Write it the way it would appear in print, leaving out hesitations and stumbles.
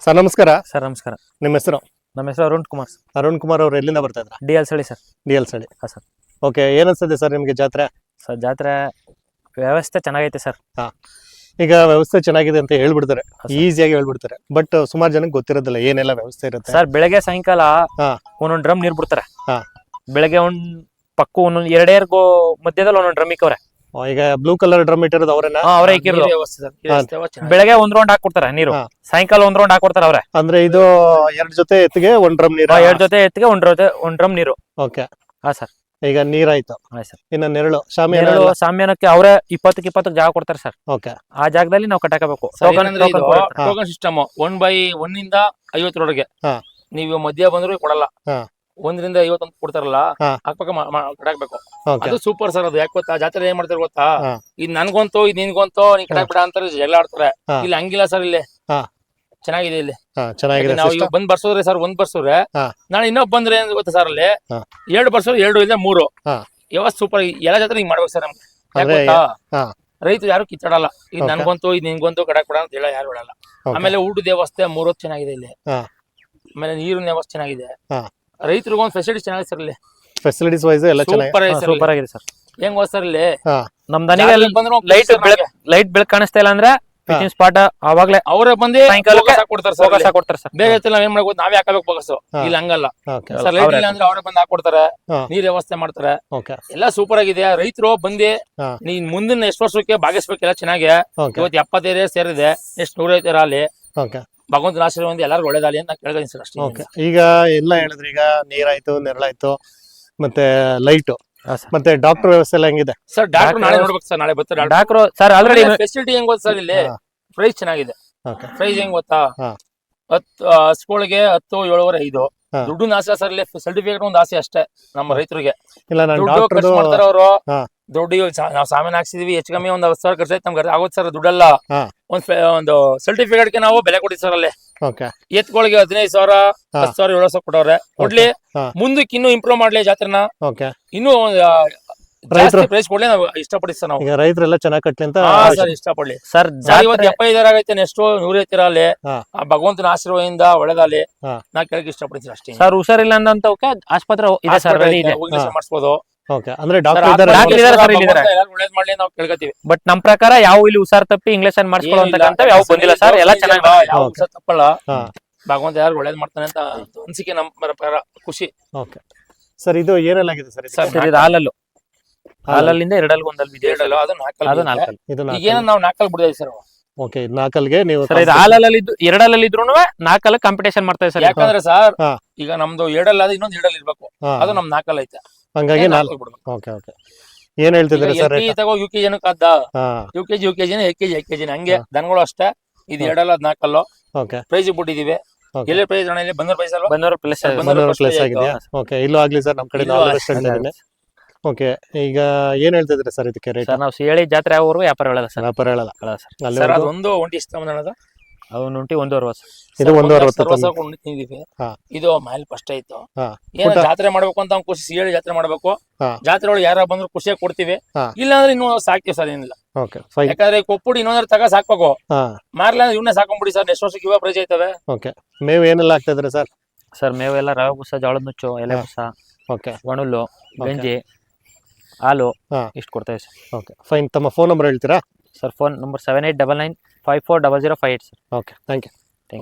Sir ನಮಸ್ಕಾರ. Sir ನಮಸ್ಕಾರ. ನಿಮ್ಮ ಹೆಸರು? ನಮ್ಮ ಹೆಸರು ಅರುಣ್ ಕುಮಾರ್. ಅರುಣ್ ಕುಮಾರ್ ಅವ್ರು ಎಲ್ಲಿಂದ ಬರ್ತಾ ಇದ್ರ? ಡಿ ಎಲ್ ಸಳಿ ಸರ್. ಡಿ ಎಲ್ ಸಳಿ. ಹಾಂ ಸರ್. ಓಕೆ, ಏನಿಸ್ತದೆ ಸರ್ ನಿಮಗೆ ಜಾತ್ರೆ? ಸರ್ ಜಾತ್ರೆ ವ್ಯವಸ್ಥೆ ಚೆನ್ನಾಗೈತೆ ಸರ್. ಈಗ ವ್ಯವಸ್ಥೆ ಚೆನ್ನಾಗಿದೆ ಅಂತ ಹೇಳ್ಬಿಡ್ತಾರೆ, ಈಸಿಯಾಗಿ ಹೇಳ್ಬಿಡ್ತಾರೆ, ಬಟ್ ಸುಮಾರು ಜನಕ್ಕೆ ಗೊತ್ತಿರೋದಿಲ್ಲ ಏನೆಲ್ಲ ವ್ಯವಸ್ಥೆ ಇರುತ್ತೆ. ಸರ್ ಬೆಳಗ್ಗೆ ಸಾಯಂಕಾಲ ಒಂದೊಂದು ಡ್ರಮ್ ನೀರು ಬಿಡ್ತಾರೆ. ಬೆಳಗ್ಗೆ ಪಕ್ಕ ಒಂದೊಂದು ಎರಡೇರ್ಗೋ ಮಧ್ಯದಲ್ಲಿ ಒಂದೊಂದು ಡ್ರಮ್ ಇಕ್ಕವ್ರೆ. ಈಗ ಬ್ಲೂ ಕಲರ್ ಡ್ರಮ್ ಇಟ್ಟಿರೋದು ಅವರೇನಾ? ಅವರೇ ಇಕ್ಕಿರೋದು. ಬೆಳಗ್ಗೆ ಒಂದ್ ರೌಂಡ್ ಹಾಕೊಡ್ತಾರೆ ನೀರು, ಸಾಯಂಕಾಲ ಒಂದ್ ರೌಂಡ್ ಹಾಕೊಡ್ತಾರೆ ಅವ್ರೆ. ಅಂದ್ರೆ ಇದು ಎರಡ್ ಜೊತೆ ಎತ್ತಿಗೆ ಒಂದ್ ಡ್ರಮ್ ನೀರು? ಎರಡ್ ಜೊತೆ ಎತ್ತಿಗೆ ಒಂದ್ ಡ್ರಮ್ ನೀರು. ಓಕೆ. ಹಾ ಸರ್. ಈಗ ನೀರಾಯ್ತು. ಸರ್ ಇನ್ನ ನೆರಳು ಸಾಮ್ಯಾನಕ್ಕೆ ಅವರೇ 20 ಜಾಗ ಕೊಡ್ತಾರೆ ಸರ್. ಓಕೆ. ಆ ಜಾಗದಲ್ಲಿ ನಾವು ಕಟ್ಟಾಕಬೇಕು. ಟೋಕನ್ ಸಿಸ್ಟಮ್ 1/1 ಇಂದ 50 ನೀವು ಮಧ್ಯ ಬಂದ್ರು ಕೊಡಲ್ಲ. 1 ರಿಂದ 50 ಅಂತ ಕೊಡ್ತಾರಲ್ಲ, ಅಕ್ಕಪಕ್ಕ ಕಟ್ಟಾಕ್ಬೇಕು. ಅದು ಸೂಪರ್ ಸರ್. ಅದು ಯಾಕೆ ಗೊತ್ತಾ, ಜಾತ್ರೆ ಏನ್ ಮಾಡ್ತಾರೆ ಗೊತ್ತಾ, ಇದು ನನ್ಗೊಂತು ಇದು ನಿನ್ಗೊಂತು ನೀ ಕಟ್ಟಾಕ್ ಬಿಡ ಅಂತಾರೆ, ಜಗಳ ಆಡ್ತಾರೆ. ಇಲ್ಲಿ ಹಂಗಿಲ್ಲ ಸರ್. ಇಲ್ಲಿ ಚೆನ್ನಾಗಿದೆ. ಇಲ್ಲಿ ಚೆನ್ನಾಗಿದೆ. ನಾವು ಈಗ ಬಂದ್ ಬರ್ಸೋದ್ರೆ ಸರ್, ಒಂದ್ ಬರ್ಸೋದ್ರೆ ನಾಳೆ ಇನ್ನೊಬ್ಬ ಬಂದ್ರೆ ಏನ್ ಗೊತ್ತಾ ಸರ್, ಅಲ್ಲಿ 2 ಬರ್ಸೋರು 2 ಇಲ್ಲ 3 ವ್ಯವಸ್ಥೆ ಸೂಪರ್. ಎಲ್ಲ ಜಾತ್ರೆ ಹಿಂಗ್ ಮಾಡ್ಬೇಕು ಸರ್ ನಮ್ಗೆ. ಯಾಕೆ ಗೊತ್ತಾ, ರೈತರು ಯಾರು ಕಿತ್ತಾಡಲ್ಲ. ಇದು ನನ್ಗೊಂತು ಇದು ನಿನ್ಗೊಂತು ಕಟ್ಟಾಕ್ ಬಿಡ ಅಂತ ಹೇಳ ಯಾರು ಹೇಳಲ್ಲ. ಆಮೇಲೆ ಊಟದ ವ್ಯವಸ್ಥೆ 3 ಹೊತ್ತು ಚೆನ್ನಾಗಿದೆ ಇಲ್ಲಿ. ಆಮೇಲೆ ನೀರಿನ ವ್ಯವಸ್ಥೆ ಚೆನ್ನಾಗಿದೆ. ರೈತರಿಗೆ ಒಂದು ಫೆಸಿಲಿಟಿ ಚೆನ್ನಾಗಿದೆ ಸರ್. ಇಲ್ಲಿ ಫೆಸಿಲಿಟೀಸ್ ವೈಸ್ ಎಲ್ಲ ಸೂಪರ್ ಆಗಿದೆ ಸರ್. ಹೆಂಗ್ ಹೋದ್ ಸರ್, ಇಲ್ಲಿ ನಮ್ ದನಿಗೆ ಲೈಟ್ ಬೆಳಕ್ ಕಾಣಿಸ್ತಾ ಇಲ್ಲ ಅಂದ್ರೆ ಸ್ಪಾಟ್ ಅವಾಗ್ಲೇ ಅವರೇ ಬಂದು ಕೊಡ್ತಾರೆ ಸರ್. ಬೇರೆ ನಾವ್ ಏನ್ ಮಾಡ್ಬೋದು, ನಾವೇ ಹಾಕಬೇಕು ಬಗಸು. ಇಲ್ಲಿ ಹಂಗಲ್ಲ ಸರ್. ಲೈಟ್ ಇಲ್ಲ ಅಂದ್ರೆ ಅವರೇ ಬಂದು ಹಾಕೊಡ್ತಾರೆ, ನೀರ್ ವ್ಯವಸ್ಥೆ ಮಾಡ್ತಾರೆ. ಎಲ್ಲ ಸೂಪರ್ ಆಗಿದೆ. ರೈತರು ಬಂದು ನೀನ್ ಮುಂದಿನ ಎಷ್ಟು ವರ್ಷಕ್ಕೆ ಭಾಗಿಸ್ಬೇಕೆಲ್ಲ ಚೆನ್ನಾಗಿ. ಇವತ್ತು 75 ಸೇರಿದೆ, ಎಷ್ಟು 150 ಅಲ್ಲಿ. ಭಗವಂತನ ಆಶೀರ್ವಾದ ಎಲ್ಲಾರು ಒಳ್ಳೇದಾಗಲಿ ಅಂತ ಕೇಳ್ತೀನಿ ಸರ್ ಅಷ್ಟೇ. ಈಗ ಎಲ್ಲ ಹೇಳಿದ್ರೆ, ಈಗ ನೀರಾಯ್ತು, ನೆರಳಾಯ್ತು, ಮತ್ತೆ ಲೈಟ್, ಮತ್ತೆ ಡಾಕ್ಟರ್ ವ್ಯವಸ್ಥೆ ಎಲ್ಲ ಹೆಂಗಿದೆ ಸರ್? ಡಾಕ್ಟರ್ ನಾಳೆ ನೋಡ್ಬೇಕು ಸರ್. ನಾಳೆ ಬರ್ತಾರೆ ಡಾಕ್ಟರ್ ಸರ್. ಆಲ್ರೆಡಿ ಫೆಸಿಲಿಟಿ ಹೆಂಗ್ ಗೊತ್ತಾ ಸರ್, ಇಲ್ಲಿ ಪ್ರೈಸ್ ಚೆನ್ನಾಗಿದೆ. ಪ್ರೈಸ್ ಹೆಂಗ್ ಗೊತ್ತಾ, 10 ಹಸುಗಳಿಗೆ 10, 7.5 ದುಡ್ಡು ಆಸೆ ಸರ್. ಇಲ್ಲಿ ಸರ್ಟಿಫಿಕೇಟ್ ಒಂದು ಆಸೆ ಅಷ್ಟೇ ನಮ್ಮ ರೈತರಿಗೆ. ದುಡ್ಡು ಖರ್ಚು ಮಾಡ್ತಾರ ಅವರು. ದುಡ್ಡು ನಾವು ಸಾಮಾನು ಹಾಕ್ಸಿದೀವಿ, ಹೆಚ್ಚು ಕಮ್ಮಿ 1,000 ಖರ್ಚು ಆಯ್ತು ನಮ್ಗೆ ಆಗೋದು ಸರ್. ದುಡ್ಡಲ್ಲ, ಒಂದು ಸರ್ಟಿಫಿಕೇಟ್ಗೆ ನಾವು ಬೆಲೆ ಕೊಟ್ಟಿವಿ ಸರ್. ಅಲ್ಲಿ ಎತ್ಗಳಿಗೆ 15,000, 10,000, 7,000 ಕೊಟ್ಟವ್ರೆ. ಕೊಡ್ಲಿ, ಮುಂದಕ್ಕೆ ಇನ್ನೂ ಇಂಪ್ರೂವ್ ಮಾಡ್ಲಿ ಜಾತ್ರೆನ. ಇನ್ನೂ ಪ್ರೈಸ್ ಕೊಡ್ಲಿ ನಾವು ಇಷ್ಟಪಡ್ತೀವಿ ಸರ್. ನಾವು ರೈತರೆಲ್ಲ ಚೆನ್ನಾಗಿ ಕಟ್ಲಿ ಅಂತ ಸರ್ ಇಷ್ಟಪಡ್ಲಿ ಸರ್. ಇವತ್ತು 75 ಆಗೈತೆ, ನೆಕ್ಸ್ಟ್ 100 ಅಲ್ಲಿ. ಆ ಭಗವಂತನ ಆಶೀರ್ವಾದದಿಂದ ಒಳ್ಳೇದಾಗಲಿ ನಾ ಕೇಳಕ್ ಇಷ್ಟಪಡ್ತೀನಿ ಅಷ್ಟೇ ಸರ್. ಹುಷಾರಿಲ್ಲ ಅಂತ ಆಸ್ಪತ್ರೆ ಇದೆ ಸರ್, ಮಾಡಿಸ್ಬೋದು. ಅಂದ್ರೆ ಒಳ್ಳೇದ್ ಮಾಡ್ಲಿ ನಾವು ಕೇಳ್ಕತ್ತೀವಿ. ಬಟ್ ನಮ್ ಪ್ರಕಾರ ಯಾವ ಇಲ್ಲಿ ಹುಷಾರ್ ತಪ್ಪಿ ಇಂಗ್ಲಿಷ್ ಮಾಡಿಸ್ಕೊಳ್ಳುವಂತ ಯಾವ ಬಂದಿಲ್ಲ ಸರ್. ಎಲ್ಲ ಚೆನ್ನಾಗಿ ತಪ್ಪಲ್ಲ. ಭಗವಂತ ಯಾರು ಒಳ್ಳೇದ್ ಮಾಡ್ತಾನೆ ಅಂತ ಅನ್ಸಿಕೆ ನಮ್ ಪ್ರಕಾರ ಖುಷಿ. ಸರ್ ಇದು ಏನೆಲ್ಲಾಗಿದೆ ಸರ್? ಇದು ಹಾಲಲ್ಲಿಂದ 2 ಒಂದಲ್ಲಿ ಇದೆ. ಅದು 4 ಈಗ ನಾವು 4 ಬಿಡ್ತೀವಿ ಸರ್. ಓಕೆ, 4 ನೀವು ಸರ್. ಇದು ಹಾಲಲ್ಲಿ 2 ಇದ್ರು 4 ಕಾಂಪಿಟೇಷನ್ ಮಾಡ್ತಾರೆ ಸರ್. ಯಾಕಂದ್ರೆ ಸರ್, ಈಗ ನಮ್ದು 7 ಆದ್ರೆ ಇನ್ನೊಂದು 7 ಇರ್ಬೇಕು. ಅದು ನಮ್ 4 ಐತೆ, ಹಂಗಾಗಿ 4 ಬಿಡ್ಬೇಕು. Okay okay. ಏನ್ ಹೇಳ್ತಿದ್ರಿ ಸರ್? ತಗೋ UKG ಏನಕ್ಕದ, UKG LKG ಹಂಗೆ ದನಗಳು ಅಷ್ಟೇ. ಇದು 2 ಅದು 4. ಓಕೆ. ಪ್ರೈಸ್ ಬಿಟ್ಟಿದೀವಿ. ಎಲ್ಲಿ ಪ್ರೈಸ್ ಅಣ್ಣ? ಇಲ್ಲಿ ಬಂದೂರು ಪ್ರೈಸ್ ಅಲ್ವಾ? ಬಂದೂರು ಪ್ಲೇಸ್ ಆಗಿದೆಯಾ? ಓಕೆ, ಇಲ್ಲೂ ಆಗ್ಲಿ ಸರ್. ನಮ್ ಕಡೆ ಓಕೆ. ಈಗ ಏನ್ ಹೇಳ್ತಿದ್ರಿ ಸರ್ ಇದಕ್ಕೆ ರೇಟ್? ನಾವು ಹೇಳಿ ಜಾತ್ರೆ ಆಗೋವರೆಗೂ ವ್ಯಾಪಾರ ಹೇಳಲ್ಲ ಸರ್. ವ್ಯಾಪಾರ ಹೇಳಲ್ಲ ಸರ್. ಅದೊಂದು ಒಂಟಿ ಇಷ್ಟ ಅನ್ನೋದು, ಅವನು ಒಂಟಿ 1.60. ಇದು 1.60. ಇದು ಮೈಲ್ ಫಸ್ಟ್ ಆಯ್ತು. ಏನ್ ಜಾತ್ರೆ ಮಾಡ್ಬೇಕು ಅಂತ ಖುಷಿ ಹೇಳಿ ಜಾತ್ರೆ ಮಾಡ್ಬೇಕು. ಜಾತ್ರೆ ಒಳಗೆ ಯಾರ ಬಂದ್ರು ಖುಷಿಯಾಗಿ ಕೊಡ್ತೀವಿ. ಇಲ್ಲ ಅಂದ್ರೆ ಇನ್ನೂ ಸಾಕ್ತಿವಿ ಸರ್. ಏನಿಲ್ಲ, ಯಾಕಂದ್ರೆ ಕೊಪ್ಪುಡಿ ಇನ್ನೊಂದ್ರ ತಗ ಸಾಕ್ಬೇಕು. ಮಾರ್ಲ ಅಂದ್ರೆ ಇವನ್ನೇ ಸಾಕೊಂಡ್ಬಿಡಿ ಸರ್. ನೆಕ್ಸ್ಟ್ ವರ್ಷಕ್ಕೆ ಇವಾಗ ಪ್ರೈಸ್ ಐತವೆ. ಓಕೆ. ಮೇವು ಏನೆಲ್ಲ ಆಗ್ತಾ ಇದ್ರೆ ಸರ್? ಸರ್ ಮೇವೆಲ್ಲ ರವೆ ಬುಸ, ಜೋಳದ ನುಚ್ಚು, ಎಲೆ ಬುಸ, ಒಣುಲ್ಲು, ಗಂಜಿ, ಹಾಲು ಇಷ್ಟು ಕೊಡ್ತೇವೆ ಸರ್. Okay, fine. ತಮ್ಮ ಫೋನ್ ನಂಬರ್ ಹೇಳ್ತೀರಾ sir? Phone number 7899540058 sir. Okay, thank you.